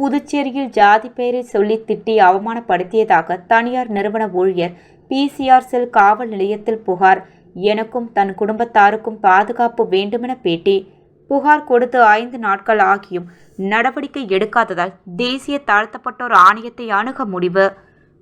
புதுச்சேரியில் ஜாதி பெயரை சொல்லி திட்டி அவமானப்படுத்தியதாக தனியார் நிறுவன ஊழியர் பிசிஆர் செல் காவல் நிலையத்தில் புகார். எனக்கும் தன் குடும்பத்தாருக்கும் பாதுகாப்பு வேண்டுமென பேட்டி. புகார் கொடுத்து 5 நாட்கள் ஆகியும் நடவடிக்கை எடுக்காததால் தேசிய தாழ்த்தப்பட்டோர் ஆணையத்தை அணுக முடிவு.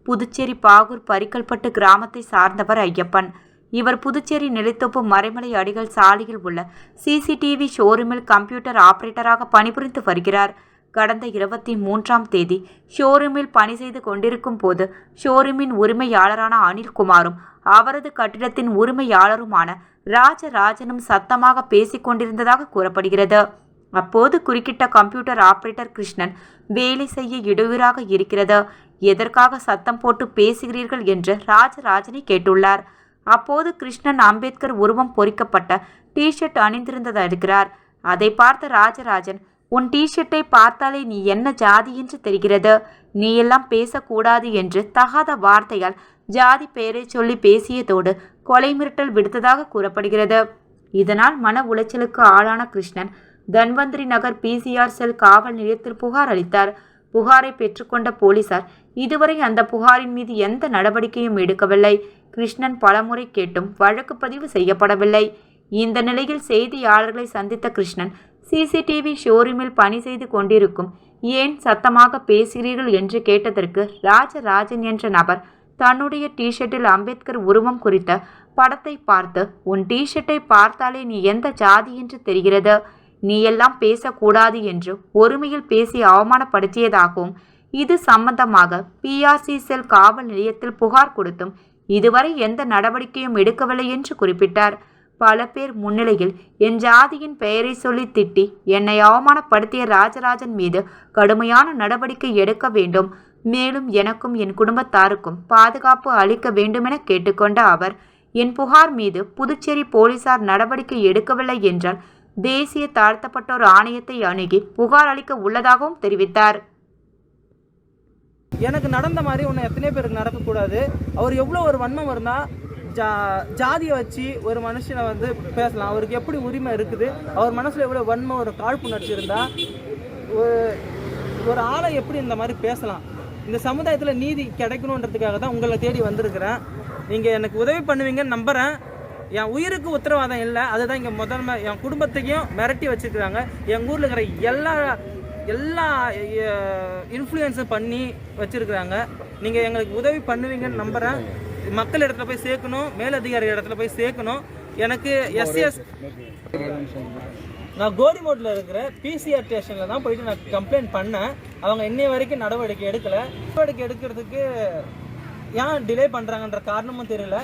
புதுச்சேரி பாகூர் பரிக்கல்பட்டு கிராமத்தை சார்ந்தவர் ஐயப்பன். இவர் புதுச்சேரி நிலைத்தோப்பு மறைமலை அடிகள் சாலையில் உள்ள சிசிடிவி ஷோரூமில் கம்ப்யூட்டர் ஆபரேட்டராக பணிபுரிந்து வருகிறார். கடந்த 23ஆம் தேதி ஷோரூமில் பணி செய்து கொண்டிருக்கும் போது ஷோரூமின் உரிமையாளரான அனில்குமாரும் அவரது கட்டிடத்தின் உரிமையாளருமான ராஜராஜனும் சத்தமாக பேசிக் கொண்டிருந்ததாக கூறப்படுகிறது. அப்போது குறுக்கிட்ட கம்ப்யூட்டர் ஆபரேட்டர் கிருஷ்ணன், வேலை செய்ய இடையூறாக இருக்கிறது, எதற்காக சத்தம் போட்டு பேசுகிறீர்கள் என்று ராஜராஜனை கேட்டுள்ளார். அப்போது கிருஷ்ணன் அம்பேத்கர் உருவம் பொறிக்கப்பட்ட டிஷர்ட் அணிந்திருந்ததாகிறார். அதை பார்த்த ராஜராஜன், உன் டிஷர்ட்டை பார்த்தாலே நீ என்ன ஜாதி என்று தெரிகிறது, நீ எல்லாம் பேசக்கூடாது என்று தகாத வார்த்தையால் ஜாதி பெயரை சொல்லி பேசியதோடு கொலை மிரட்டல் விடுத்ததாக கூறப்படுகிறது. இதனால் மன உளைச்சலுக்கு ஆளான கிருஷ்ணன் தன்வந்திரி நகர் பிசிஆர் செல் காவல் நிலையத்தில் புகார் அளித்தார். புகாரை பெற்றுக்கொண்ட போலீசார் இதுவரை அந்த புகாரின் மீது எந்த நடவடிக்கையும் எடுக்கவில்லை. கிருஷ்ணன் பலமுறை கேட்டும் வழக்கு பதிவு செய்யப்படவில்லை. இந்த நிலையில் செய்தியாளர்களை சந்தித்த கிருஷ்ணன், சிசிடிவி ஷோரூமில் பணி செய்து கொண்டிருக்கும் ஏன் சத்தமாக பேசுகிறீர்கள் என்று கேட்டதற்கு ராஜராஜன் என்ற நபர் தன்னுடைய டிஷர்ட்டில் அம்பேத்கர் உருவம் குறித்த படத்தை பார்த்து, உன் டிஷர்ட்டை பார்த்தாலே நீ எந்த ஜாதி என்று தெரிகிறது, நீ எல்லாம் பேசக்கூடாது என்று ஒருமையில் பேசி அவமானப்படுத்தியதாகவும் இது சம்பந்தமாக பிஆர்சி செல் காவல் நிலையத்தில் புகார் கொடுத்தும் இதுவரை எந்த நடவடிக்கையும் எடுக்கவில்லை என்று குறிப்பிட்டார். பல பேர் முன்னிலையில் என் ஜாதியின் பெயரை சொல்லி திட்டி என்னை அவமானப்படுத்திய ராஜராஜன் மீது கடுமையான நடவடிக்கை எடுக்க வேண்டும், மேலும் எனக்கும் என் குடும்பத்தாருக்கும் பாதுகாப்பு அளிக்க வேண்டுமென கேட்டுக்கொண்ட அவர், என் புகார் மீது புதுச்சேரி போலீசார் நடவடிக்கை எடுக்கவில்லை என்றால் தேசிய தாழ்த்தப்பட்டோர் ஆணையத்தை அணுகி புகார் அளிக்க உள்ளதாகவும் தெரிவித்தார். எனக்கு நடந்த மாதிரி ஒன்று எத்தனை பேருக்கு நடக்கக்கூடாது. அவர் எவ்வளோ ஒரு வன்மம் இருந்தால் ஜாதியை வச்சு ஒரு மனுஷனை வந்து பேசலாம். அவருக்கு எப்படி உரிமை இருக்குது, அவர் மனசில் எவ்வளோ வன்மம் ஒரு காழ்ப்புணர்ச்சி இருந்தால் ஒரு ஆளை எப்படி இந்த மாதிரி பேசலாம். இந்த சமுதாயத்தில் நீதி கிடைக்கணுன்றதுக்காக தான் உங்களை தேடி வந்திருக்கிறேன். நீங்கள் எனக்கு உதவி பண்ணுவீங்கன்னு நம்புகிறேன். என் உயிருக்கு உத்தரவாதம் இல்லை, அதுதான் இங்கே முதன்மை. என் குடும்பத்தையும் மிரட்டி வச்சுருக்கிறாங்க. எங்கள் ஊரில் இருக்கிற எல்லா இன்ஃப்ளூயன்ஸும் பண்ணி வச்சுருக்குறாங்க. நீங்கள் எங்களுக்கு உதவி பண்ணுவீங்கன்னு நம்புகிறேன். மக்கள் இடத்துல போய் சேர்க்கணும், மேலதிகாரி இடத்துல போய் சேர்க்கணும். எனக்கு எஸ்எஸ் நான் கோரிமோட்டில் இருக்கிற பிசிஆர் ஸ்டேஷனில் தான் போயிட்டு நான் கம்ப்ளைண்ட் பண்ணேன். அவங்க இன்னைய வரைக்கும் நடவடிக்கை எடுக்கலை. நடவடிக்கை எடுக்கிறதுக்கு ஏன் டிலே பண்ணுறாங்கன்ற காரணமும் தெரியல.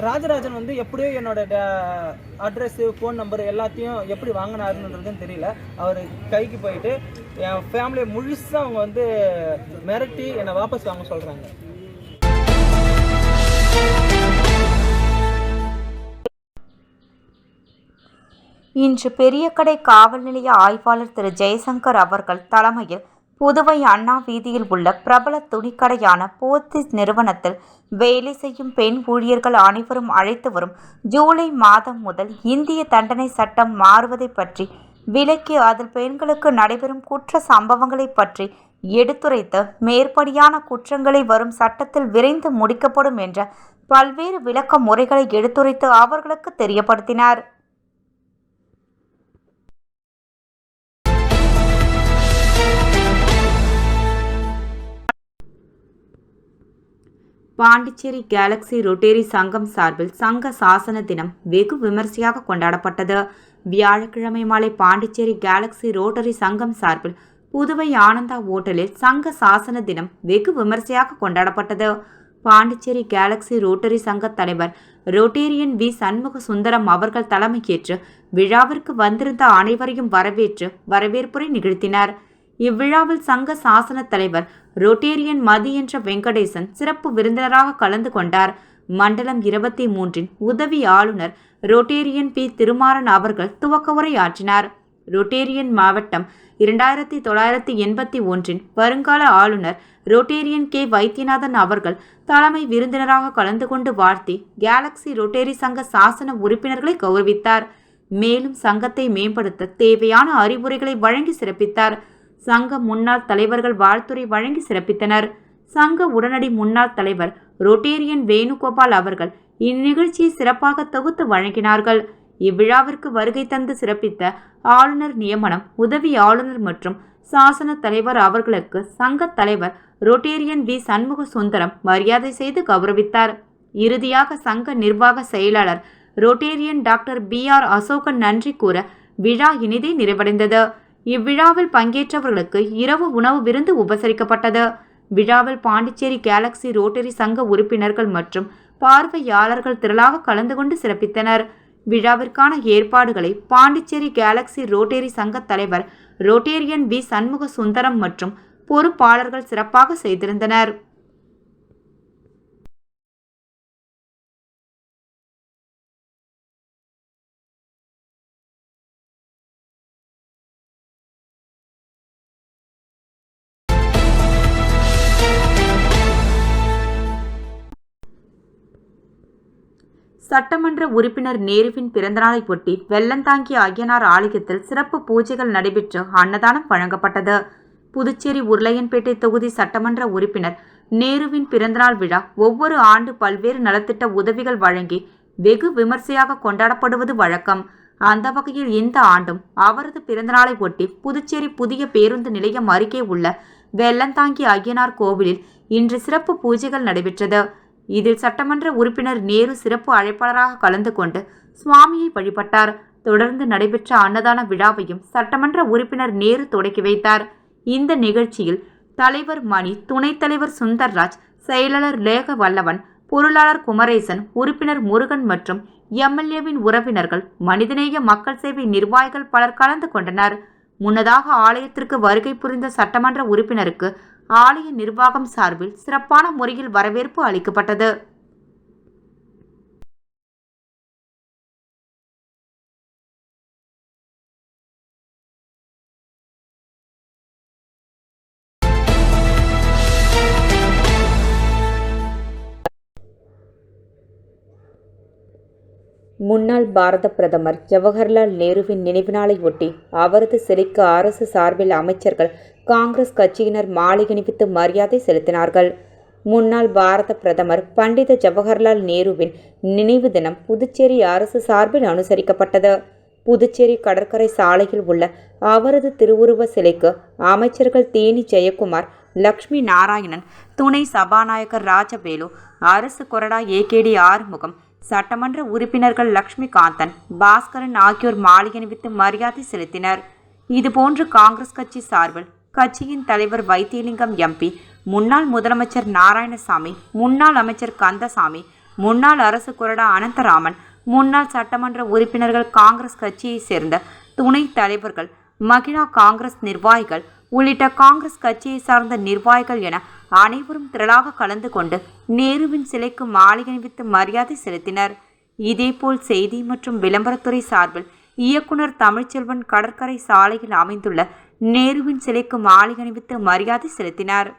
ராஜராஜன் வந்து எப்படியோ என்னோட அட்ரஸ்ஸு, ஃபோன் நம்பர் எல்லாத்தையும் எப்படி வாங்கினாருன்றதுன்னு தெரியல. அவர் கைக்கு போயிட்டு என் ஃபேமிலியை முழுசாக அவங்க வந்து மிரட்டி என்னை வாபஸ் வாங்க சொல்கிறாங்க. இன்று பெரியகடை காவல் நிலைய ஆய்வாளர் திரு ஜெயசங்கர் அவர்கள் தலைமையில் புதுவை அண்ணா வீதியில் உள்ள பிரபல துணிக்கடையான போத்தீஸ் நிறுவனத்தில் வேலை செய்யும் பெண் ஊழியர்கள் அனைவரும் அழைத்து வரும் ஜூலை மாதம் முதல் இந்திய தண்டனை சட்டம் மாறுவதை பற்றி விளக்கி அதில் பெண்களுக்கு நடைபெறும் குற்ற சம்பவங்களை பற்றி எடுத்துரைத்து மேற்படியான குற்றங்களை வரும் சட்டத்தில் விரைந்து முடிக்கப்படும் என்ற பல்வேறு விளக்க முறைகளை எடுத்துரைத்து அவர்களுக்கு தெரியப்படுத்தினார். பாண்டிச்சேரி கேலக்ஸி ரொட்டேரி சங்கம் சார்பில் சங்க சாசன தினம் வெகு விமர்சையாக கொண்டாடப்பட்டது. வியாழக்கிழமை மாலை பாண்டிச்சேரி கேலக்ஸி ரோட்டரி சங்கம் சார்பில் புதுவை ஆனந்தா ஓட்டலில் சங்க சாசன தினம் வெகு விமர்சையாக கொண்டாடப்பட்டது. பாண்டிச்சேரி கேலக்ஸி ரோட்டரி சங்க தலைவர் ரோட்டேரியன் வி சண்முக சுந்தரம் அவர்கள் தலைமையேற்று விழாவிற்கு வந்திருந்த அனைவரையும் வரவேற்று வரவேற்புரை நிகழ்த்தினார். இவ்விழாவில் சங்க சாசன தலைவர் ரோட்டேரியன் மதி என்ற வெங்கடேசன் சிறப்பு விருந்தினராக கலந்து கொண்டார். மண்டலம் 23 உதவி ஆளுநர் ரோட்டேரியன் பி திருமாறன் அவர்கள் துவக்க உரை ஆற்றினார். ரோட்டேரியன் மாவட்டம் 2981 வருங்கால ஆளுநர் ரோட்டேரியன் கே வைத்தியநாதன் அவர்கள் தலைமை விருந்தினராக கலந்து கொண்டு வாழ்த்தி கேலக்ஸி ரோட்டரி சங்க சாசன உறுப்பினர்களை கௌரவித்தார். மேலும் சங்கத்தை மேம்படுத்த தேவையான அறிவுரைகளை வழங்கி சிறப்பித்தார். சங்க முன்னாள் தலைவர்கள் வாழ்த்துரை வழங்கி சிறப்பித்தனர். சங்க உடனடி முன்னாள் தலைவர் ரொட்டேரியன் வேணுகோபால் அவர்கள் இந்நிகழ்ச்சியை சிறப்பாக தொகுத்து வழங்கினார்கள். இவ்விழாவிற்கு வருகை தந்து சிறப்பித்த ஆளுநர் நியமனம், உதவி ஆளுநர் மற்றும் சாசன தலைவர் அவர்களுக்கு சங்க தலைவர் ரொட்டேரியன் வி சண்முக சுந்தரம் மரியாதை செய்து கௌரவித்தார். இறுதியாக சங்க நிர்வாக செயலாளர் ரொட்டேரியன் டாக்டர் BR அசோகன் நன்றி கூற விழா இனிதே நிறைவடைந்தது. இவ்விழாவில் பங்கேற்றவர்களுக்கு இரவு உணவு விருந்து உபசரிக்கப்பட்டது. விழாவில் பாண்டிச்சேரி கேலக்சி ரோட்டரி சங்க உறுப்பினர்கள் மற்றும் பார்வையாளர்கள் திரளாக கலந்து கொண்டு சிறப்பித்தனர். விழாவிற்கான ஏற்பாடுகளை பாண்டிச்சேரி கேலக்சி ரோட்டரி சங்க தலைவர் ரொட்டேரியன் வி சண்முக சுந்தரம் மற்றும் பொறுப்பாளர்கள் சிறப்பாக செய்திருந்தனர். சட்டமன்ற உறுப்பினர் நேருவின் பிறந்தநாளை ஒட்டி வெள்ளந்தாங்கி ஐயனார் ஆலயத்தில் சிறப்பு பூஜைகள் நடைபெற்று அன்னதானம் வழங்கப்பட்டது. புதுச்சேரி உருளையன்பேட்டை தொகுதி சட்டமன்ற உறுப்பினர் நேருவின் பிறந்தநாள் விழா ஒவ்வொரு ஆண்டு பல்வேறு நலத்திட்ட உதவிகள் வழங்கி வெகு விமர்சையாக கொண்டாடப்படுவது வழக்கம். அந்த வகையில் இந்த ஆண்டும் அவரது பிறந்தநாளை ஒட்டி புதுச்சேரி புதிய பேருந்து நிலையம் அருகே உள்ள வெள்ளந்தாங்கி ஐயனார் கோவிலில் இன்று சிறப்பு பூஜைகள் நடைபெற்றது. இதில் சட்டமன்ற உறுப்பினர் நேரு சிறப்பு அழைப்பாளராக கலந்து கொண்டு சுவாமியை வழிபட்டார். தொடர்ந்து நடைபெற்ற அன்னதான விழாவையும் சட்டமன்ற உறுப்பினர் நேரு தொடக்கி வைத்தார். இந்த நிகழ்ச்சியில் தலைவர் மணி, துணைத் தலைவர் சுந்தர்ராஜ், செயலாளர் லேக வல்லவன், பொருளாளர் குமரேசன், உறுப்பினர் முருகன் மற்றும் MLAவின் உறவினர்கள், மனிதநேய மக்கள் சேவை நிர்வாகிகள் பலர் கலந்து கொண்டனர். முன்னதாக ஆலயத்திற்கு வருகை புரிந்த சட்டமன்ற உறுப்பினருக்கு ஆலய நிர்வாகம் சார்பில் சிறப்பான முறையில் வரவேற்பு அளிக்கப்பட்டது. முன்னாள் பாரத பிரதமர் ஜவஹர்லால் நேருவின் நினைவு நாளை ஒட்டி அவரது சிலைக்கு அரசு சார்பில் அமைச்சர்கள், காங்கிரஸ் கட்சியினர் மாலை அணிவித்து மரியாதை செலுத்தினார்கள். முன்னாள் பாரத பிரதமர் பண்டித ஜவஹர்லால் நேருவின் நினைவு தினம் புதுச்சேரி அரசு சார்பில் அனுசரிக்கப்பட்டது. புதுச்சேரி கடற்கரை சாலையில் உள்ள அவரது திருவுருவ சிலைக்கு அமைச்சர்கள் தேனி ஜெயக்குமார், லட்சுமி நாராயணன், துணை சபாநாயகர் ராஜவேலு, அரசு கொறடா AKD ஆறுமுகம், சட்டமன்ற உறுப்பினர்கள் லட்சுமிகாந்தன், பாஸ்கரன் ஆகியோர் மாலை அணிவித்து மரியாதை செலுத்தினர். இதுபோன்று காங்கிரஸ் கட்சி சார்பில் கட்சியின் தலைவர் வைத்தியலிங்கம் MP, முன்னாள் முதலமைச்சர் நாராயணசாமி, முன்னாள் அமைச்சர் கந்தசாமி, முன்னாள் அரசு கொறடா அனந்தராமன், முன்னாள் சட்டமன்ற உறுப்பினர்கள், காங்கிரஸ் கட்சியை சேர்ந்த துணைத் தலைவர்கள், மகிழா காங்கிரஸ் நிர்வாகிகள் உள்ளிட்ட காங்கிரஸ் கட்சியை சார்ந்த நிர்வாகிகள் என அனைவரும் திரளாக கலந்து கொண்டு நேருவின் சிலைக்கு மாலை அணிவித்து மரியாதை செலுத்தினர். இதேபோல் செய்தி மற்றும் விளம்பரத்துறை சார்பில் இயக்குனர் தமிழ்ச்செல்வன் கடற்கரை சாலையில் அமைந்துள்ள நேருவின் சிலைக்கு மாலை அணிவித்து மரியாதை செலுத்தினார்.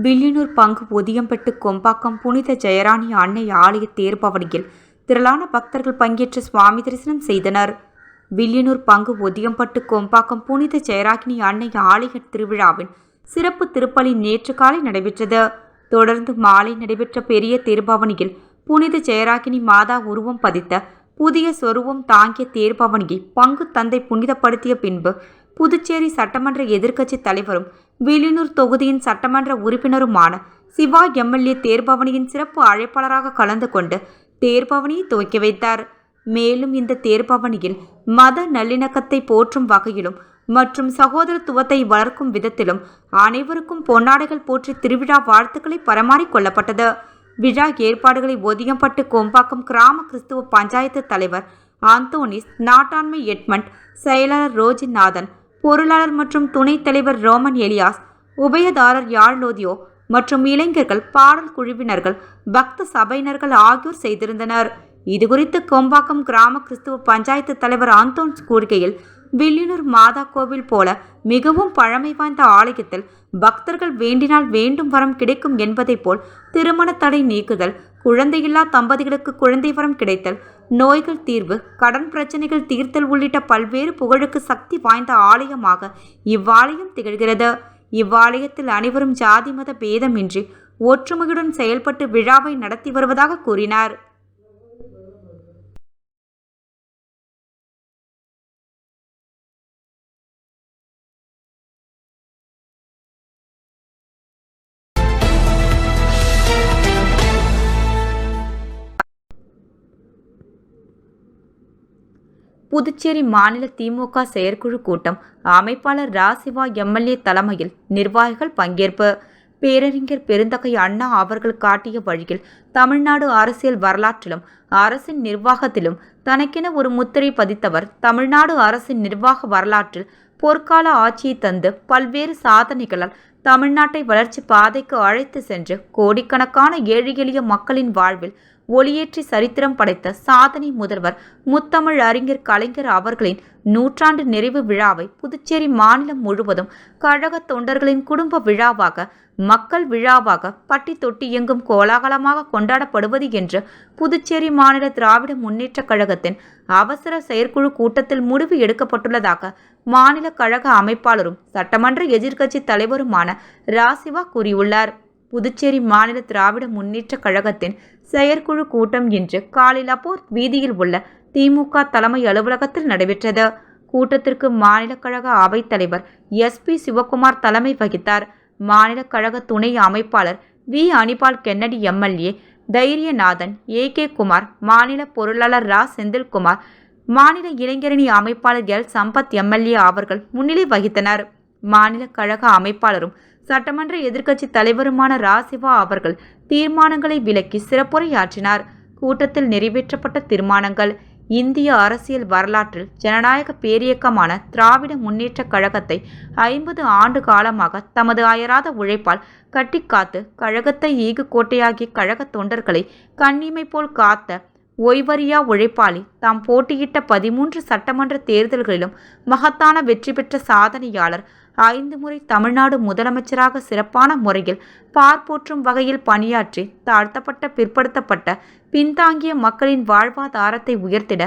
வில்லியனூர் பங்கு ஒதியம்பட்டு கொம்பாக்கம் புனித ஜெயராணி அன்னை ஆலய தேர்பவனியில் திரளான பக்தர்கள் பங்கேற்று சுவாமி தரிசனம் செய்தனர். வில்லியனூர் பங்கு ஒதியம்பட்டு கொம்பாக்கம் புனித ஜெயராகினி அன்னை ஆலய திருவிழாவின் சிறப்பு திருப்பலி நேற்று காலை நடைபெற்றது. தொடர்ந்து மாலை நடைபெற்ற பெரிய தேர்பவனியில் புனித ஜெயராகினி மாதா உருவம் பதித்த புதிய சொருவம் தாங்கிய தேர்பவனியை பங்கு தந்தை புனிதப்படுத்திய பின்பு புதுச்சேரி சட்டமன்ற எதிர்க்கட்சி தலைவரும் வில்லியனூர் தொகுதியின் சட்டமன்ற உறுப்பினருமான சிவா எம்எல்ஏ தேர்பவனியின் சிறப்பு அழைப்பாளராக கலந்து கொண்டு தேர்பவனியை துவக்கி வைத்தார். மேலும் இந்த தேர்பவனியில் மத நல்லிணக்கத்தை போற்றும் வகையிலும் மற்றும் சகோதரத்துவத்தை வளர்க்கும் விதத்திலும் அனைவருக்கும் பொன்னாடைகள் போற்றி திருவிழா வாழ்த்துக்களை பரிமாறிக்கொள்ளப்பட்டது. விழா ஏற்பாடுகளை ஒதியம்பட்டு கொம்பாக்கம் கிராம கிறிஸ்துவ பஞ்சாயத்து தலைவர் ஆந்தோனிஸ், நாட்டாண்மை எட்மண்ட், செயலாளர் ரோஜிநாதன், பொருளாளர் மற்றும் துணைத் தலைவர் ரோமன் எலியாஸ், உபயதாரர் யாழ்லோதியோ மற்றும் இளைஞர்கள், பாடல் குழுவினர்கள், பக்த சபையினர்கள் ஆகியோர் செய்திருந்தனர். இதுகுறித்து கொம்பாக்கம் கிராம கிறிஸ்துவ பஞ்சாயத்து தலைவர் ஆந்தோன்ஸ் கூறுகையில், வில்லியனூர் மாதா கோவில் போல மிகவும் பழமை வாய்ந்த ஆலயத்தில் பக்தர்கள் வேண்டினால் வேண்டும் வரம் கிடைக்கும் என்பதை போல் திருமண தடை நீக்குதல், குழந்தையில்லா தம்பதிகளுக்கு குழந்தை வரம் கிடைத்தல், நோய்கள் தீர்வு, கடன் பிரச்சனைகள் தீர்த்தல் உள்ளிட்ட பல்வேறு புகழுக்கு சக்தி வாய்ந்த ஆலயமாக இவ்வாலயம் திகழ்கிறது. இவ்வாலயத்தில் அனைவரும் ஜாதி மத பேதமின்றி ஒற்றுமையுடன் செயல்பட்டு விழாவை நடத்தி வருவதாக கூறினார். புதுச்சேரி மாநில திமுக செயற்குழு கூட்டம் அமைப்பாளர் ராசிவா எம்எல்ஏ தலைமையில் நிர்வாகிகள் பங்கேற்பு. பேரறிஞர் பெருந்தகை அண்ணா அவர்கள் காட்டிய வழியில் தமிழ்நாடு அரசியல் வரலாற்றிலும் அரசின் நிர்வாகத்திலும் தனக்கென ஒரு முத்திரை பதித்தவர். தமிழ்நாடு அரசின் நிர்வாக வரலாற்றில் பொற்கால ஆட்சியை தந்து பல்வேறு சாதனைகளால் தமிழ்நாட்டை வளர்ச்சி பாதைக்கு அழைத்து சென்று கோடிக்கணக்கான ஏழை எளிய மக்களின் வாழ்வில் ஒளியேற்றி சரித்திரம் படைத்த சாதனை முதல்வர் முத்தமிழ் அறிஞர் கலைஞர் அவர்களின் நூற்றாண்டு நிறைவு விழாவை புதுச்சேரி மாநிலம் முழுவதும் கழக தொண்டர்களின் குடும்ப விழாவாக, மக்கள் விழாவாக பட்டி தொட்டி எங்கும் கோலாகலமாக கொண்டாடப்படுவது என்று புதுச்சேரி மாநில திராவிட முன்னேற்ற கழகத்தின் அவசர செயற்குழு கூட்டத்தில் முடிவு எடுக்கப்பட்டுள்ளதாக மாநில கழக அமைப்பாளரும் சட்டமன்ற எதிர்க்கட்சி தலைவருமான ராசிவா கூறியுள்ளார். புதுச்சேரி மாநில திராவிட முன்னேற்ற கழகத்தின் செயற்குழு கூட்டம் இன்று காலை லப்போர் வீதியில் உள்ள திமுக தலைமை அலுவலகத்தில் நடைபெற்றது. கூட்டத்திற்கு மாநில கழக அவைத் தலைவர் SP சிவகுமார் தலைமை வகித்தார். மாநில கழக துணை அமைப்பாளர் V Anibal Kennedy MLA, Dhairiyanathan, AK Kumar, மாநில பொருளாளர் ரா செந்தில்குமார், மாநில இளைஞரணி அமைப்பாளர் L சம்பத் MLA அவர்கள் முன்னிலை வகித்தனர். மாநில கழக அமைப்பாளரும் சட்டமன்ற எதிர்க்கட்சி தலைவருமான ராசிவா அவர்கள் தீர்மானங்களை விளக்கி சிறப்புரையாற்றினார். கூட்டத்தில் நிறைவேற்றப்பட்ட தீர்மானங்கள்: இந்திய அரசியல் வரலாற்றில் ஜனநாயக பேரியக்கமான திராவிட முன்னேற்ற கழகத்தை 50 ஆண்டு காலமாக தமது அயராத உழைப்பால் கட்டிக்காத்து கழகத்தை ஈகு கோட்டையாகிய கழக தொண்டர்களை கண்ணிமை போல் காத்த ஓய்வறியா உழைப்பாளி, தாம் போட்டியிட்ட 13 சட்டமன்ற தேர்தல்களிலும் மகத்தான வெற்றி பெற்ற சாதனையாளர், 5 முறை தமிழ்நாடு முதலமைச்சராக சிறப்பான முறையில் பார்ப்போற்றும் வகையில் பணியாற்றி தாழ்த்தப்பட்ட, பிற்படுத்தப்பட்ட, பின்தாங்கிய மக்களின் வாழ்வாதாரத்தை உயர்த்திட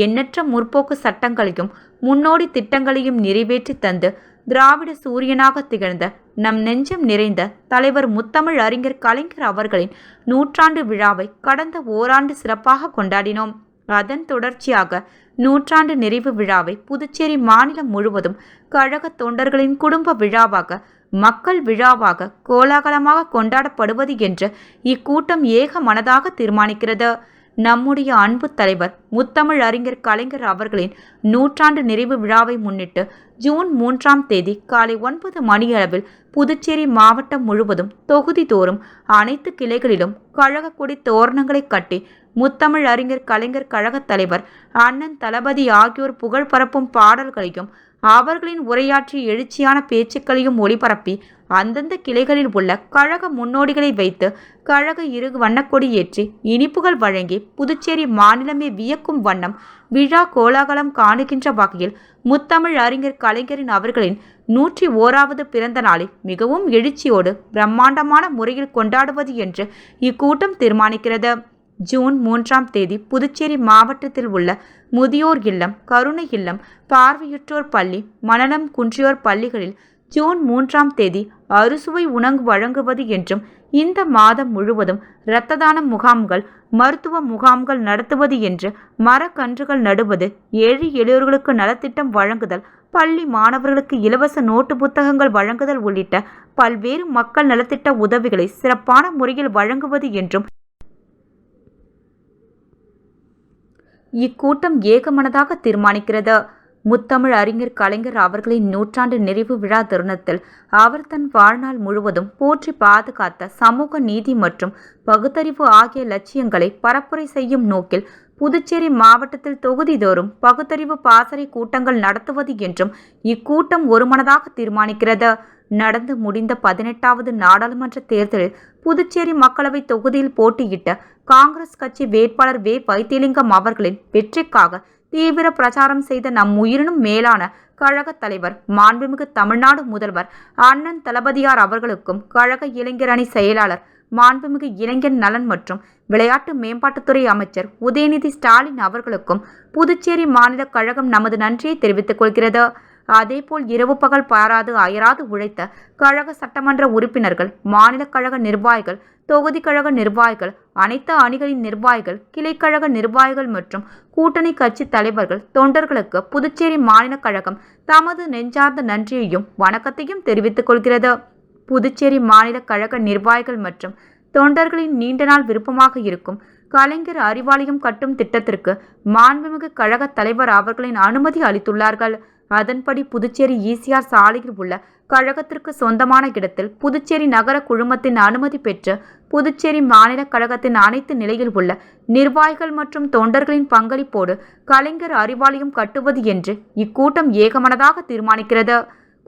எண்ணற்ற முற்போக்கு சட்டங்களையும் முன்னோடி திட்டங்களையும் நிறைவேற்றி தந்து திராவிட சூரியனாக திகழ்ந்த நம் நெஞ்சம் நிறைந்த தலைவர் முத்தமிழ் அறிஞர் கலைஞர் அவர்களின் நூற்றாண்டு விழாவை கடந்த ஓராண்டு சிறப்பாக கொண்டாடினோம். அதன் தொடர்ச்சியாக நூற்றாண்டு நிறைவு விழாவை புதுச்சேரி மாநிலம் முழுவதும் கழக தொண்டர்களின் குடும்ப விழாவாக, மக்கள் விழாவாக கோலாகலமாக கொண்டாடப்படுவது என்று இக்கூட்டம் ஏக மனதாக தீர்மானிக்கிறது. நம்முடைய அன்பு தலைவர் முத்தமிழ் அறிஞர் கலைஞர் அவர்களின் நூற்றாண்டு நிறைவு விழாவை முன்னிட்டு ஜூன் 3ஆம் தேதி காலை 9 மணியளவில் புதுச்சேரி மாவட்டம் முழுவதும் தொகுதி தோறும் அனைத்து கிளைகளிலும் கழக கொடி தோரணங்களை கட்டி முத்தமிழ் அறிஞர் கலைஞர் கழக தலைவர் அண்ணன் தளபதி ஆகியோர் புகழ் பரப்பும் பாடல்களையும் அவர்களின் உரையாற்றிய எழுச்சியான பேச்சுக்களையும் ஒளிபரப்பி அந்தந்த கிளைகளில் உள்ள கழக முன்னோடிகளை வைத்து கழக இரு வண்ணக்கொடி ஏற்றி இனிப்புகள் வழங்கி புதுச்சேரி மாநிலமே வியக்கும் வண்ணம் விழா கோலாகலம் காணுகின்ற வகையில் முத்தமிழ் அறிஞர் கலைஞரின் அவர்களின் 101வது பிறந்த நாளை மிகவும் எழுச்சியோடு பிரம்மாண்டமான முறையில் கொண்டாடுவது என்று இக்கூட்டம் தீர்மானிக்கிறது. ஜூன் 3ஆம் தேதி புதுச்சேரி மாவட்டத்தில் உள்ள முதியோர் இல்லம், கருணை இல்லம், பார்வையுற்றோர் பள்ளி, மனநலம் குன்றியோர் பள்ளிகளில் ஜூன் 3ஆம் தேதி அறுசுவை உணவு வழங்குவது என்றும் இந்த மாதம் முழுவதும் இரத்த தான முகாம்கள், மருத்துவ முகாம்கள் நடத்துவது என்று மரக்கன்றுகள் நடுவது, ஏழை எளியோர்களுக்கு நலத்திட்டம் வழங்குதல், பள்ளி மாணவர்களுக்கு இலவச நோட்டு புத்தகங்கள் வழங்குதல் உள்ளிட்ட பல்வேறு மக்கள் நலத்திட்ட உதவிகளை சிறப்பான முறையில் வழங்குவது என்றும் இக்கூட்டம் ஏகமனதாக தீர்மானிக்கிறது. முத்தமிழ் அறிஞர் கலைஞர் அவர்களின் நூற்றாண்டு நிறைவு விழா தருணத்தில் அவர் தன் வாழ்நாள் முழுவதும் போற்றி பாதுகாத்த சமூக நீதி மற்றும் பகுத்தறிவு ஆகிய லட்சியங்களை பரப்புரை செய்யும் நோக்கில் புதுச்சேரி மாவட்டத்தில் தொகுதிதோறும் பகுத்தறிவு பாசறை கூட்டங்கள் நடத்துவது என்றும் இக்கூட்டம் ஒருமனதாக தீர்மானிக்கிறது. நடந்து முடிந்த 18வது நாடாளுமன்ற தேர்தலில் புதுச்சேரி மக்களவை தொகுதியில் போட்டியிட்ட காங்கிரஸ் கட்சி வேட்பாளர் வே. வைத்திலிங்கம் அவர்களின் வெற்றிக்காக தீவிர பிரச்சாரம் செய்த நம் உயிரினும் மேலான கழக தலைவர், மாண்புமிகு தமிழ்நாடு முதல்வர் அண்ணன் தளபதியார் அவர்களுக்கும், கழக இளைஞர் அணி செயலாளர், மாண்புமிகு இளைஞர் நலன் மற்றும் விளையாட்டு மேம்பாட்டுத்துறை அமைச்சர் உதயநிதி ஸ்டாலின் அவர்களுக்கும் புதுச்சேரி மாநில கழகம் நமது நன்றியை தெரிவித்துக் கொள்கிறது. அதேபோல் இரவு பகல் பாராது அயராது உழைத்த கழக சட்டமன்ற உறுப்பினர்கள், மாநில கழக நிர்வாகிகள், தொகுதி கழக நிர்வாகிகள், அனைத்து அணிகளின் நிர்வாகிகள், கிளைக்கழக நிர்வாகிகள் மற்றும் கூட்டணி கட்சி தலைவர்கள், தொண்டர்களுக்கு புதுச்சேரி மாநில கழகம் தமது நெஞ்சார்ந்த நன்றியையும் வணக்கத்தையும் தெரிவித்துக் கொள்கிறது. புதுச்சேரி மாநில கழக நிர்வாகிகள் மற்றும் தொண்டர்களின் நீண்ட நாள் விருப்பமாக இருக்கும் கலைஞர் அறிவாலயம் கட்டும் திட்டத்திற்கு மாண்புமிகு கழக தலைவர் அவர்களின் அனுமதி அளித்துள்ளார்கள். அதன்படி புதுச்சேரி ஈசிஆர் சாலையில் உள்ள கழகத்திற்கு சொந்தமான இடத்தில் புதுச்சேரி நகர குழுமத்தின் அனுமதி பெற்று புதுச்சேரி மாநில கழகத்தின் அனைத்து நிலையில் உள்ள நிர்வாகிகள் மற்றும் தொண்டர்களின் பங்களிப்போடு கலைஞர் அறிவாலயம் கட்டுவது என்று இக்கூட்டம் ஏகமனதாக தீர்மானிக்கிறது.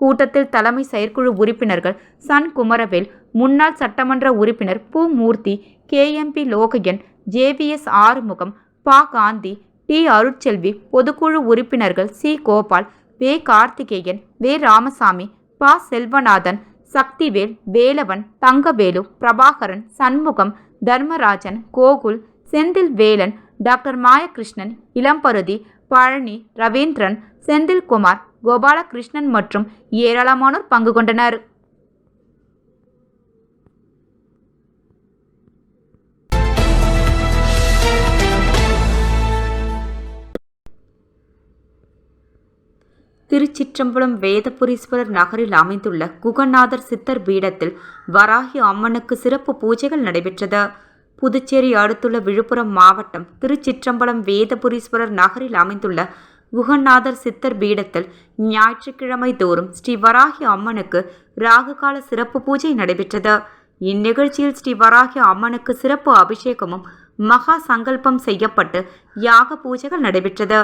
கூட்டத்தில் தலைமை செயற்குழு உறுப்பினர்கள் சன் குமரவேல், முன்னாள் சட்டமன்ற உறுப்பினர் பூ மூர்த்தி, KMP லோகையன், JVS ஆறுமுகம், பா. காந்தி, டி. அருட்செல்வி, பொதுக்குழு உறுப்பினர்கள் சி. கோபால், வே. கார்த்திகேயன், வே. ராமசாமி, பா. செல்வநாதன், சக்திவேல், வேலவன், தங்கவேலு, பிரபாகரன், சண்முகம், தர்மராஜன், கோகுல், செந்தில் வேலன், டாக்டர் மாயகிருஷ்ணன், இளம்பருதி, பழனி, ரவீந்திரன், செந்தில்குமார், கோபாலகிருஷ்ணன் மற்றும் ஏராளமானோர் பங்கு கொண்டனர். திருச்சிற்றம்பலம் வேதபுரீஸ்வரர் நகரில் அமைந்துள்ள குகநாதர் சித்தர் பீடத்தில் வராகி அம்மனுக்கு சிறப்பு பூஜைகள் நடைபெற்றது. புதுச்சேரி அடுத்துள்ள விழுப்புரம் மாவட்டம் திருச்சிற்றம்பலம் வேதபுரீஸ்வரர் நகரில் அமைந்துள்ள குகநாதர் சித்தர் பீடத்தில் ஞாயிற்றுக்கிழமை தோறும் ஸ்ரீ வராகி அம்மனுக்கு ராகுகால சிறப்பு பூஜை நடைபெற்றது. இந்நிகழ்ச்சியில் ஸ்ரீ வராகி அம்மனுக்கு சிறப்பு அபிஷேகமும் மகா சங்கல்பம் செய்யப்பட்டு யாக பூஜைகள் நடைபெற்றது.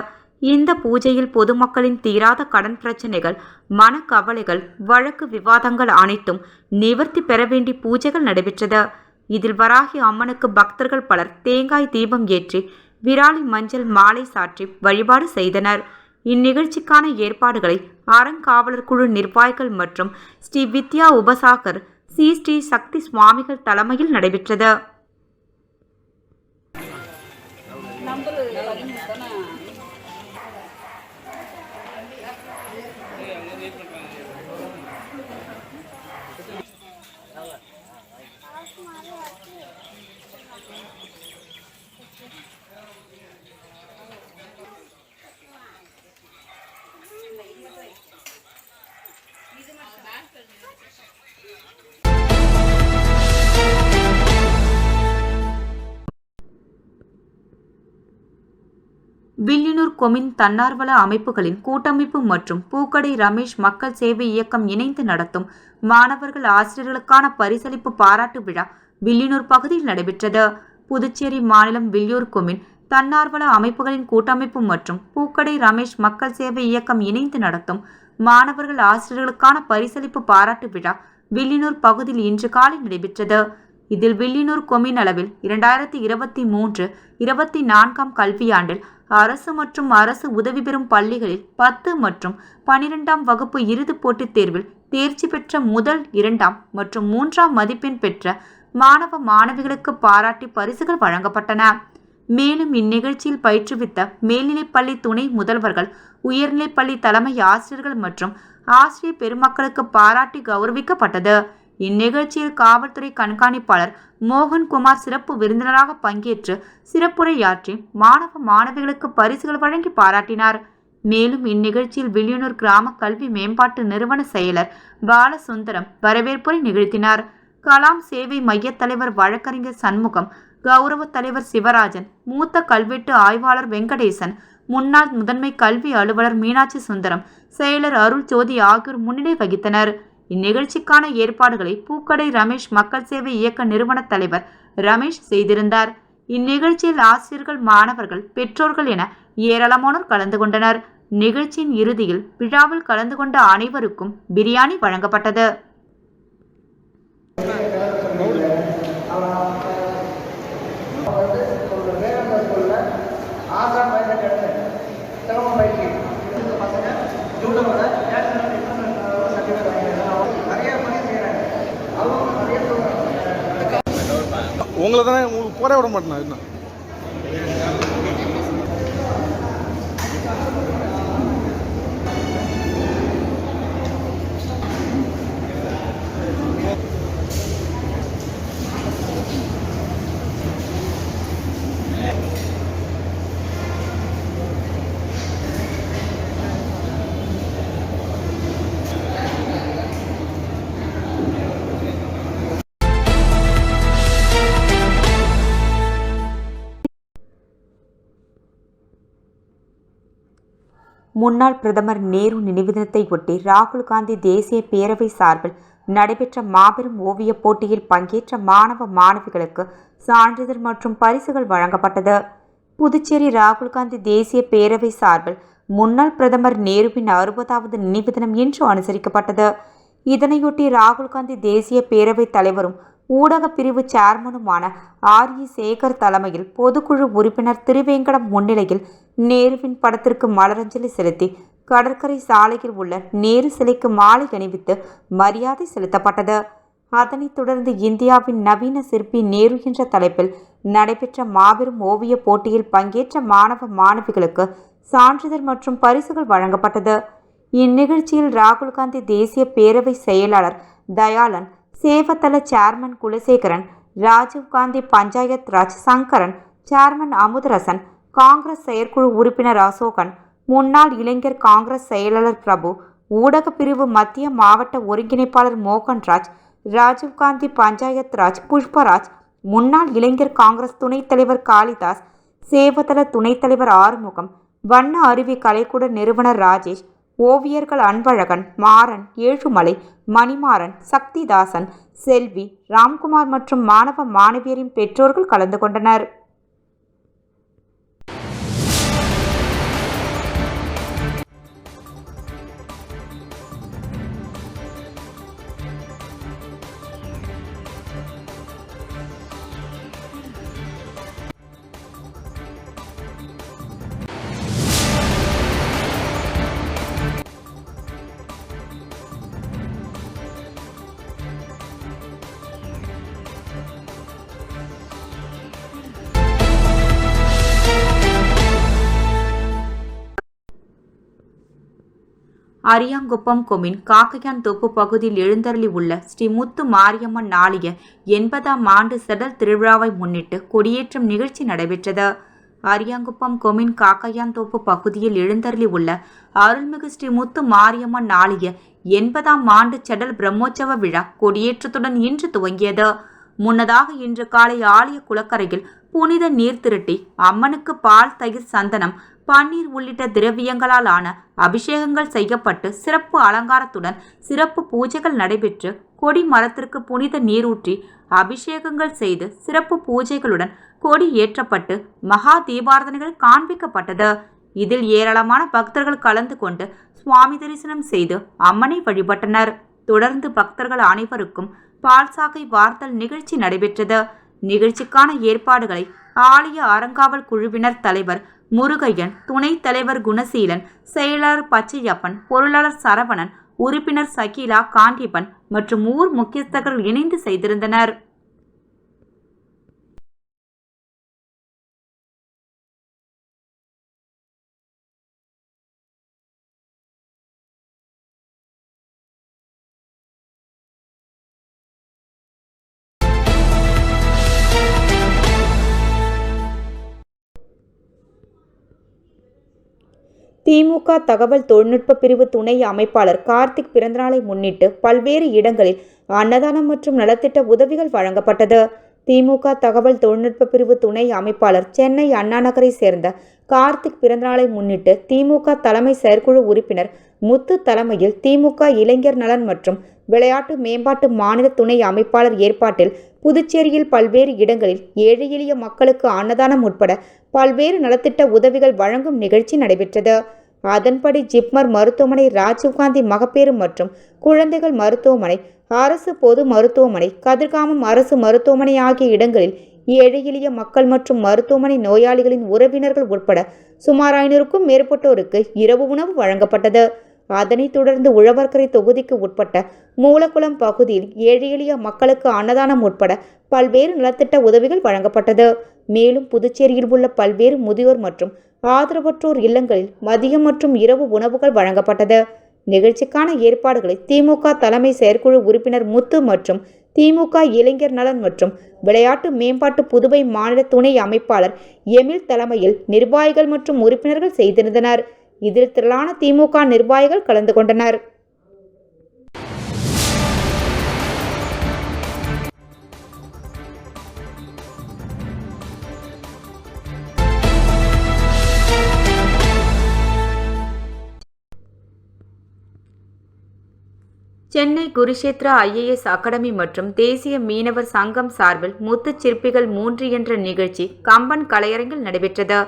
இந்த பூஜையில் பொதுமக்களின் தீராத கடன் பிரச்சனைகள், மனக்கவலைகள், வழக்கு விவாதங்கள் அனைத்தும் நிவர்த்தி பெற வேண்டி பூஜைகள் நடைபெற்றது. இதில் வராகி அம்மனுக்கு பக்தர்கள் பலர் தேங்காய் தீபம் ஏற்றி விராலி மஞ்சள் மாலை சாற்றி வழிபாடு செய்தனர். இந்நிகழ்ச்சிக்கான ஏற்பாடுகளை அறங்காவலர் குழு நிர்வாகிகள் மற்றும் ஸ்ரீ வித்யா உபசாகர் ஸ்ரீ சக்தி சுவாமிகள் தலைமையில் நடைபெற்றது. வில்லியனூர் கொம்யூன் தன்னார்வல அமைப்புகளின் கூட்டமைப்பு மற்றும் பூக்கடை ரமேஷ் மக்கள் சேவை இயக்கம் இணைந்து நடத்தும் மாணவர்கள் ஆசிரியர்களுக்கான பரிசளிப்பு பாராட்டு விழா வில்லியனூர் பகுதியில் நடைபெற்றது. புதுச்சேரி மாநிலம் வில்லியூர் கொம்யூன் தன்னார்வல அமைப்புகளின் கூட்டமைப்பு மற்றும் பூக்கடை ரமேஷ் மக்கள் சேவை இயக்கம் இணைந்து நடத்தும் மாணவர்கள் ஆசிரியர்களுக்கான பரிசளிப்பு பாராட்டு விழா வில்லியனூர் பகுதியில் இன்று காலை நடைபெற்றது. இதில் வில்லியனூர் கொம்யூன் அளவில் 2023-24 கல்வியாண்டில் அரசு மற்றும் அரசு உதவி பெறும் பள்ளிகளில் 10 மற்றும் 12ஆம் வகுப்பு இறுதிப் போட்டித் தேர்வில் தேர்ச்சி பெற்ற முதல், 2ஆம் மற்றும் 3ஆம் மதிப்பெண் பெற்ற மாணவ மாணவிகளுக்கு பாராட்டி பரிசுகள் வழங்கப்பட்டன. மேலும் இந்நிகழ்ச்சியில் பயிற்றுவித்த மேல்நிலைப்பள்ளி துணை முதல்வர்கள், உயர்நிலைப்பள்ளி தலைமை ஆசிரியர்கள் மற்றும் ஆசிரியர் பெருமக்களுக்கு பாராட்டி கௌரவிக்கப்பட்டது. இந்நிகழ்ச்சியில் காவல்துறை கண்காணிப்பாளர் மோகன்குமார் சிறப்பு விருந்தினராக பங்கேற்று சிறப்புரையாற்றி மாணவ மாணவிகளுக்கு பரிசுகள் வழங்கி பாராட்டினார். மேலும் இந்நிகழ்ச்சியில் வில்லியனூர் கிராம கல்வி மேம்பாட்டு நிறுவன செயலர் பாலசுந்தரம் வரவேற்புரை நிகழ்த்தினார். கலாம் சேவை மைய தலைவர் வழக்கறிஞர் சண்முகம், கௌரவ தலைவர் சிவராஜன், மூத்த கல்வெட்டு ஆய்வாளர் வெங்கடேசன், முன்னாள் முதன்மை கல்வி அலுவலர் மீனாட்சி சுந்தரம், செயலர் அருள் ஜோதி ஆகியோர் முன்னிலை வகித்தனர். இந்நிகழ்ச்சிக்கான ஏற்பாடுகளை பூக்கடை ரமேஷ் மக்கள் சேவை இயக்க நிறுவன தலைவர் ரமேஷ் செய்திருந்தார். இந்நிகழ்ச்சியில் ஆசிரியர்கள், மாணவர்கள், பெற்றோர்கள் என ஏராளமானோர் கலந்து கொண்டனர். நிகழ்ச்சியின் இறுதியில் விழாவில் கலந்து கொண்ட அனைவருக்கும் பிரியாணி வழங்கப்பட்டது. உங்களை தானே உங்களுக்கு போட விட மாட்டேன் என்ன முன்னாள் பிரதமர் நேரு நினைவு தினத்தை ஒட்டி ராகுல் காந்தி தேசிய பேரவை சார்பில் நடைபெற்ற மாபெரும் ஓவியப் போட்டியில் பங்கேற்ற மாணவ மாணவிகளுக்கு சான்றிதழ் மற்றும் பரிசுகள் வழங்கப்பட்டது. புதுச்சேரி ராகுல் காந்தி தேசிய பேரவை சார்பில் முன்னாள் பிரதமர் நேருவின் 60வது நினைவு தினம் இன்று அனுசரிக்கப்பட்டது. இதனையொட்டி ராகுல் காந்தி தேசிய பேரவை தலைவரும் ஊடக பிரிவு சேர்மனுமான R.E. சேகர் தலைமையில் பொதுக்குழு உறுப்பினர் திருவேங்கடம் முன்னிலையில் நேருவின் படத்திற்கு மலரஞ்சலி செலுத்தி கடற்கரை சாலையில் உள்ள நேரு சிலைக்கு மாலை அணிவித்து மரியாதை செலுத்தப்பட்டது. அதனைத் தொடர்ந்து இந்தியாவின் நவீன சிற்பி நேரு என்ற தலைப்பில் நடைபெற்ற மாபெரும் ஓவிய போட்டியில் பங்கேற்ற மாணவ மாணவிகளுக்கு சான்றிதழ் மற்றும் பரிசுகள் வழங்கப்பட்டது. இந்நிகழ்ச்சியில் ராகுல் காந்தி தேசிய பேரவை செயலாளர் தயாளன், சேவத்தள சேர்மன் குலசேகரன், ராஜீவ் காந்தி பஞ்சாயத் ராஜ் சங்கரன், சேர்மன் அமுதரசன், காங்கிரஸ் செயற்குழு உறுப்பினர் அசோகன், முன்னாள் இளைஞர் காங்கிரஸ் செயலாளர் பிரபு, ஊடக பிரிவு மத்திய மாவட்ட ஒருங்கிணைப்பாளர் மோகன்ராஜ், ராஜீவ் காந்தி பஞ்சாயத் ராஜ் புஷ்பராஜ், முன்னாள் இளைஞர் காங்கிரஸ் துணைத் தலைவர் காளிதாஸ், சேவதள துணைத் தலைவர் ஆறுமுகம், வண்ண அருவி கலைக்கூட நிறுவனர் ராஜேஷ், ஓவியர்கள் அன்பழகன், மாறன், ஏழுமலை, மணிமாறன், சக்திதாசன், செல்வி, ராம்குமார் மற்றும் மாணவ மாணவியரின் பெற்றோர்கள் கலந்து கொண்டனர். அரியாங்குப்பம் கொம்யூன் காக்கையான் தோப்பு பகுதியில் எழுந்தருளி உள்ள ஸ்ரீ முத்து மாரியம்மன் ஆலய 80ஆம் ஆண்டு செடல் திருவிழாவை முன்னிட்டு கொடியேற்றம் நிகழ்ச்சி நடைபெற்றது. அரியாங்குப்பம் கொம்யூன் காக்கையான் தோப்பு பகுதியில் எழுந்தருளி உள்ள அருள்மிகு ஸ்ரீ முத்து மாரியம்மன் ஆலய 80ஆம் ஆண்டு செடல் பிரம்மோற்சவ விழா கொடியேற்றத்துடன் இன்று துவங்கியது. முன்னதாக இன்று காலை ஆலய குளக்கரையில் புனித நீர் திரட்டி அம்மனுக்கு பால், தயிர், சந்தனம், பன்னீர் உள்ளிட்ட திரவியங்களால் ஆன அபிஷேகங்கள் செய்யப்பட்டு சிறப்பு அலங்காரத்துடன் சிறப்பு பூஜைகள் நடைபெற்று கொடி மரத்திற்கு புனித நீரூற்றி அபிஷேகங்கள் செய்து சிறப்பு பூஜைகளுடன் கொடி ஏற்றப்பட்டு மகா தீபாரதனைகள் காண்பிக்கப்பட்டது. இதில் ஏராளமான பக்தர்கள் கலந்து கொண்டு சுவாமி தரிசனம் செய்து அம்மனை வழிபட்டனர். தொடர்ந்து பக்தர்கள் அனைவருக்கும் பால் சாகை வார்த்தல் நிகழ்ச்சி நடைபெற்றது. நிகழ்ச்சிக்கான ஏற்பாடுகளை ஆலய அறங்காவல் குழுவினர் தலைவர் முருகையன், துணைத் தலைவர் குணசீலன், செயலாளர் பச்சையப்பன், பொருளாளர் சரவணன், உறுப்பினர் சகீலா, காண்டிபன் மற்றும் ஊர் முக்கியஸ்தர்கள் இணைந்து செய்திருந்தனர். திமுக தகவல் தொழில்நுட்ப பிரிவு துணை அமைப்பாளர் கார்த்திக் பிறந்தநாளை முன்னிட்டு பல்வேறு இடங்களில் அன்னதானம் மற்றும் நலத்திட்ட உதவிகள் வழங்கப்பட்டது. திமுக தகவல் தொழில்நுட்ப பிரிவு துணை அமைப்பாளர் சென்னை அண்ணா நகரை சேர்ந்த கார்த்திக் பிறந்தநாளை முன்னிட்டு திமுக தலைமை செயற்குழு உறுப்பினர் முத்து தலைமையில் திமுக இளைஞர் நலன் மற்றும் விளையாட்டு மேம்பாட்டு மாநில துணை அமைப்பாளர் ஏற்பாட்டில் புதுச்சேரியில் பல்வேறு இடங்களில் ஏழை எளிய மக்களுக்கு அன்னதானம் உட்பட பல்வேறு நலத்திட்ட உதவிகள் வழங்கும் நிகழ்ச்சி நடைபெற்றது. அதன்படி ஜிப்மர் மருத்துவமனை, ராஜீவ்காந்தி மகப்பேறு மற்றும் குழந்தைகள் மருத்துவமனை, அரசு பொது மருத்துவமனை, கதிர்காமம் அரசு மருத்துவமனை ஆகிய இடங்களில் ஏழை எளிய மக்கள் மற்றும் மருத்துவமனை நோயாளிகளின் உறவினர்கள் உட்பட சுமார் 500க்கும் மேற்பட்டோருக்கு இரவு உணவு வழங்கப்பட்டது. அதனைத் தொடர்ந்து உழவர்கரை தொகுதிக்கு உட்பட்ட மூலக்குளம் பகுதியில் ஏழை எளிய மக்களுக்கு அன்னதானம் உட்பட பல்வேறு நலத்திட்ட உதவிகள் வழங்கப்பட்டது. மேலும் புதுச்சேரியில் உள்ள பல்வேறு முதியோர் மற்றும் ஆதரவற்றோர் இல்லங்களில் மதியம் மற்றும் இரவு உணவுகள் வழங்கப்பட்டது. நிகழ்ச்சிக்கான ஏற்பாடுகளை திமுக தலைமை செயற்குழு உறுப்பினர் முத்து மற்றும் திமுக இளைஞர் நலன் மற்றும் விளையாட்டு மேம்பாட்டு புதுவை மாநில துணை அமைப்பாளர் எமில் தலைமையில் நிர்வாகிகள் மற்றும் உறுப்பினர்கள் செய்திருந்தனர். இதில் திரளான திமுக நிர்வாகிகள் கலந்து கொண்டனர். சென்னை குருஷேத்ரா IAS அகாடமி மற்றும் தேசிய மீனவர் சங்கம் சார்பில் முத்துச் சிற்பிகள் 3 என்ற நிகழ்ச்சி கம்பன் கலையரங்கில் நடைபெற்றது.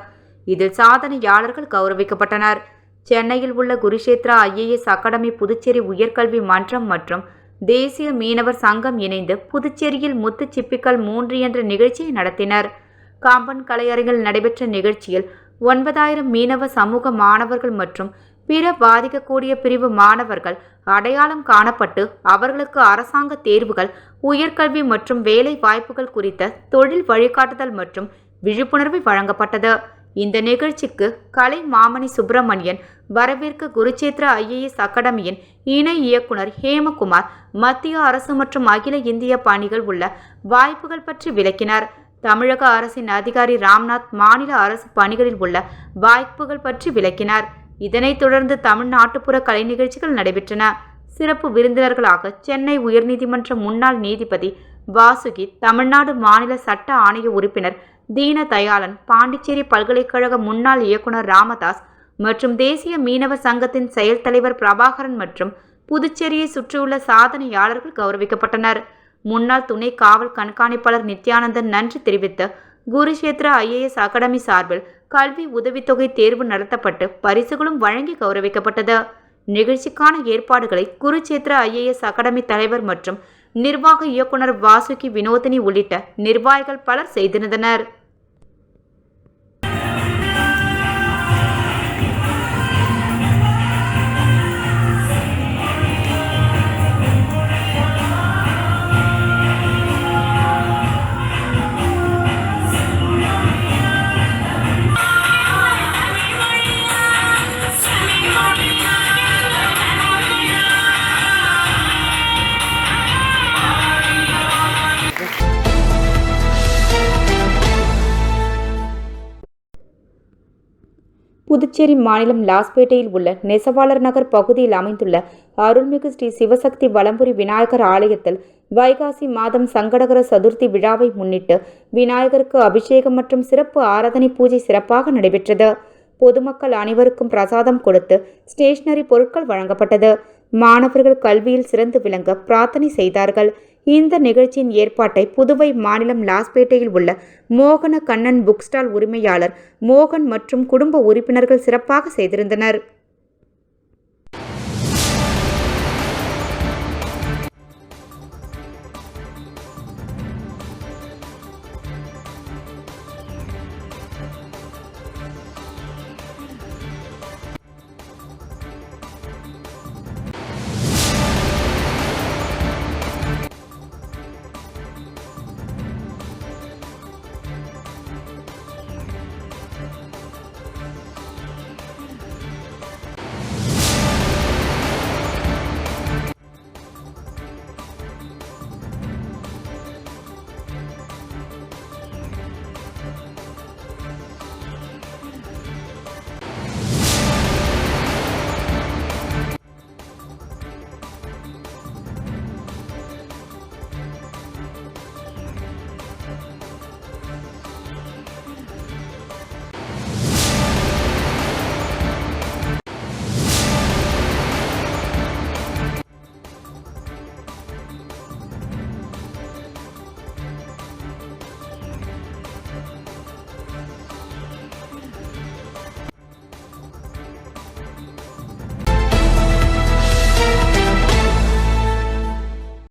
இதில் சாதனையாளர்கள் கௌரவிக்கப்பட்டனர். சென்னையில் உள்ள குருஷேத்ரா IAS அகாடமி, புதுச்சேரி உயர்கல்வி மன்றம் மற்றும் தேசிய மீனவர் சங்கம் இணைந்து புதுச்சேரியில் முத்துச் சிற்பிகள் 3 என்ற நிகழ்ச்சியை நடத்தினர். கம்பன் கலையரங்கில் நடைபெற்ற நிகழ்ச்சியில் 9000 மீனவ சமூக மாணவர்கள் மற்றும் பிற பாதிக்கக்கூடிய பிரிவு மாணவர்கள் அடையாளம் காணப்பட்டு அவர்களுக்கு அரசாங்க தேர்வுகள், உயர்கல்வி மற்றும் வேலை வாய்ப்புகள் குறித்த தொழில் வழிகாட்டுதல் மற்றும் விழிப்புணர்வு வழங்கப்பட்டது. இந்த நிகழ்ச்சிக்கு கலை மாமணி சுப்பிரமணியன் வரவேற்க குருஷேத்ரா IAS அகாடமியின் இணை இயக்குனர் ஹேமகுமார் மத்திய அரசு மற்றும் அகில இந்திய பணிகள் உள்ள வாய்ப்புகள் பற்றி விளக்கினார். தமிழக அரசின் அதிகாரி ராம்நாத் மாநில அரசு பணிகளில் உள்ள வாய்ப்புகள் பற்றி விளக்கினார். இதனைத் தொடர்ந்து தமிழ்நாட்டுப்புற கலை நிகழ்ச்சிகள் நடைபெற்றன. சிறப்பு விருந்தினர்களாக சென்னை உயர்நீதிமன்ற முன்னாள் நீதிபதி வாசுகி, தமிழ்நாடு மாநில சட்ட ஆணைய உறுப்பினர் தீனதயாளன், பாண்டிச்சேரி பல்கலைக்கழக முன்னாள் இயக்குனர் ராமதாஸ் மற்றும் தேசிய மீனவர் சங்கத்தின் செயல் தலைவர் பிரபாகரன் மற்றும் புதுச்சேரியை சுற்றியுள்ள சாதனையாளர்கள் கௌரவிக்கப்பட்டனர். முன்னாள் துணை காவல் கண்காணிப்பாளர் நித்யானந்தன் நன்றி தெரிவித்து குருஷேத்ரா IAS அகாடமி சார்பில் கல்வி உதவித்தொகை தேர்வு நடத்தப்பட்டு பரிசுகளும் வழங்கி கௌரவிக்கப்பட்டது. நிகழ்ச்சிக்கான ஏற்பாடுகளை குருஷேத்ரா IAS அகாடமி தலைவர் மற்றும் நிர்வாக இயக்குனர் வாசுகி வினோதினி உள்ளிட்ட நிர்வாகிகள் பலர் செய்திருந்தனர். புதுச்சேரி மாநிலம் லாஸ்பேட்டையில் உள்ள நெசவாளர் நகர் பகுதியில் அமைந்துள்ள அருள்மிகு ஸ்ரீ சிவசக்தி வலம்புரி விநாயகர் ஆலயத்தில் வைகாசி மாதம் சங்கடகர சதுர்த்தி விழாவை முன்னிட்டு விநாயகருக்கு அபிஷேகம் மற்றும் சிறப்பு ஆராதனை பூஜை சிறப்பாக நடைபெற்றது. பொதுமக்கள் அனைவருக்கும் பிரசாதம் கொடுத்து ஸ்டேஷனரி பொருட்கள் வழங்கப்பட்டது. மாணவர்கள் கல்வியில் சிறந்து விளங்க பிரார்த்தனை செய்தார்கள். இந்த நிகழ்ச்சியின் ஏற்பாட்டை புதுவை மாநிலம் லாஸ்பேட்டையில் உள்ள மோகன கண்ணன் புக் ஸ்டால் உரிமையாளர் மோகன் மற்றும் குடும்ப உறுப்பினர்கள் சிறப்பாக செய்திருந்தனர்.